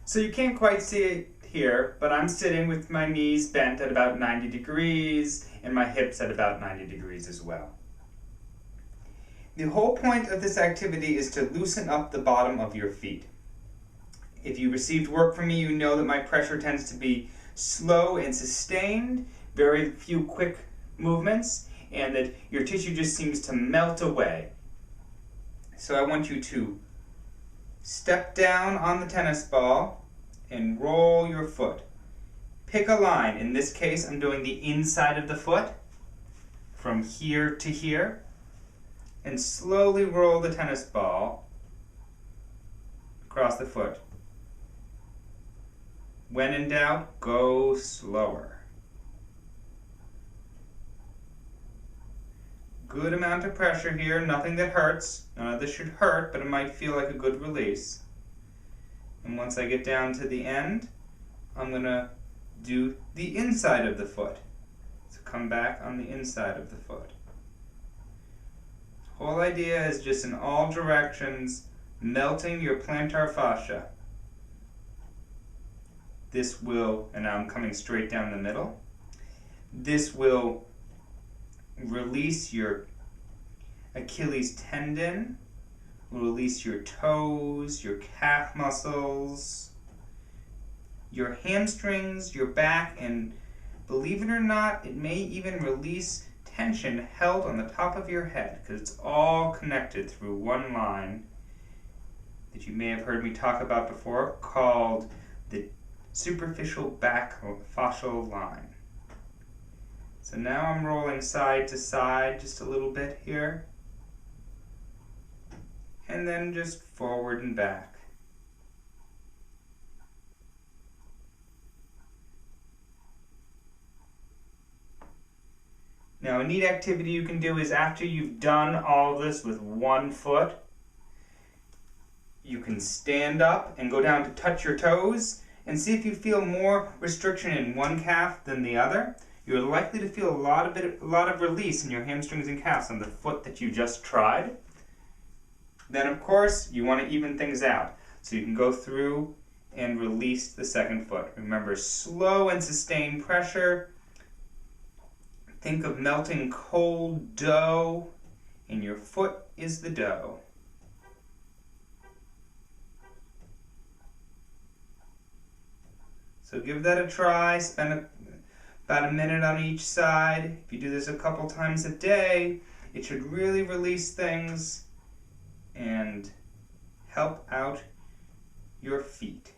So you can't quite see it here, but I'm sitting with my knees bent at about 90 degrees and my hips at about 90 degrees as well. The whole point of this activity is to loosen up the bottom of your feet. If you received work from me, you know that my pressure tends to be slow and sustained, very few quick movements, and that your tissue just seems to melt away. So I want you to step down on the tennis ball and roll your foot. Pick a line. In this case, I'm doing the inside of the foot from here to here. And slowly roll the tennis ball across the foot. When in doubt, go slower. Good amount of pressure here, nothing that hurts. None of this should hurt, but it might feel like a good release. And once I get down to the end, I'm going to do the inside of the foot. So come back on the inside of the foot. The whole idea is just in all directions, melting your plantar fascia. This will, and now I'm coming straight down the middle, this will release your Achilles tendon, will release your toes, your calf muscles, your hamstrings, your back, and believe it or not, it may even release tension held on the top of your head, because it's all connected through one line that you may have heard me talk about before, called the superficial back fascial line. So now I'm rolling side to side just a little bit here, and then just forward and back. Now, a neat activity you can do is after you've done all this with one foot, you can stand up and go down to touch your toes and see if you feel more restriction in one calf than the other. You're likely to feel a lot of release in your hamstrings and calves on the foot that you just tried. Then, of course, you want to even things out. So you can go through and release the second foot. Remember, slow and sustained pressure. Think of melting cold dough, and your foot is the dough. So give that a try. Spend about a minute on each side. If you do this a couple times a day, it should really release things and help out your feet.